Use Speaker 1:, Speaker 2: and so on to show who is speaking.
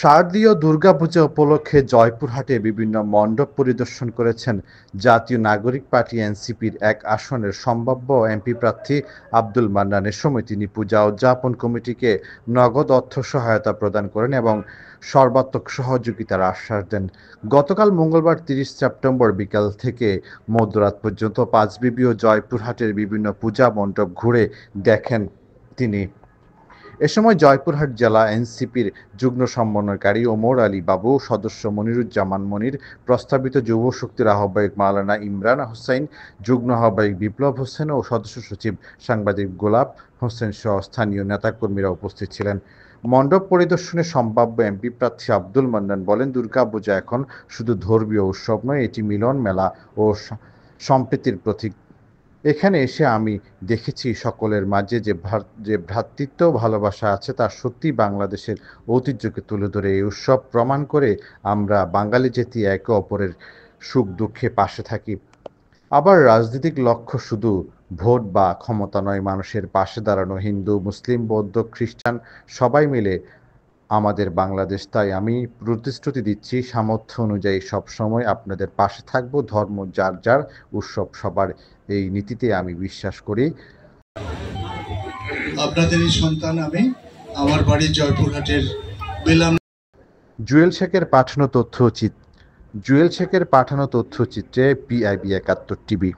Speaker 1: শারদীয় দুর্গাপূজা উপলক্ষে জয়পুরহাটে বিভিন্ন মণ্ডপ পরিদর্শন করেছেন জাতীয় নাগরিক পার্টি এনসিপির এক আসনের সম্ভাব্য এমপি প্রার্থী আব্দুল মান্নান। এ সময় তিনি পূজা উদযাপন কমিটিকে নগদ অর্থ সহায়তা প্রদান করেন এবং সর্বাত্মক সহযোগিতার আশ্বাস দেন। গতকাল মঙ্গলবার ৩০ সেপ্টেম্বর বিকাল থেকে মধ্যরাত পর্যন্ত পাঁচবিবি ও জয়পুরহাটের বিভিন্ন পূজা মণ্ডপ ঘুরে দেখেন তিনি। এ সময় জয়পুরহাট জেলা এনসিপির যুগ্ম সমন্বয়কারী ওমর আলী বাবু, সদস্য মনিরুজ্জামান মনির, প্রস্তাবিত যুব শক্তির আহ্বায়ক মাওলানা ইমরান হোসাইন, যুগ্ম আহ্বায়ক বিপ্লব হোসেন ও সদস্য সচিব সাংবাদিক গোলাপ হোসেন সহ স্থানীয় নেতাকর্মীরা উপস্থিত ছিলেন। মণ্ডপ পরিদর্শনে সম্ভাব্য এমপি প্রার্থী আব্দুল মান্নান বলেন, দুর্গাপূজা এখন শুধু ধর্মীয় উৎসব নয়, এটি মিলন মেলা ও সম্প্রীতির প্রতীক। এখানে এসে আমি দেখেছি সকলের মাঝে যে ভ্রাতৃত্ব ভালোবাসা আছে তা সত্যিই বাংলাদেশের ঐতিহ্যকে তুলে ধরে। এই উৎসব প্রমাণ করে আমরা বাঙালি জাতি একে অপরের সুখ দুঃখে পাশে থাকি। আবার রাজনৈতিক লক্ষ্য শুধু ভোট বা ক্ষমতা নয়, মানুষের পাশে দাঁড়ানো। হিন্দু, মুসলিম, বৌদ্ধ, খ্রিস্টান সবাই মিলে আমাদের বাংলাদেশ। তাই আমি প্রতিশ্রুতি দিচ্ছি, সামর্থ্য অনুযায়ী সবসময় আপনাদের পাশে থাকব। ধর্ম যার যার, উৎসব সবার, এই নীতিতে আমি বিশ্বাস করি।
Speaker 2: আপনাদেরই সন্তান আমি। আমার বাড়ি জয়পুরহাটের বেলাম।
Speaker 1: জুয়েল শেখের পাঠানো তথ্যচিত্রে PIB ৭১ টিভি।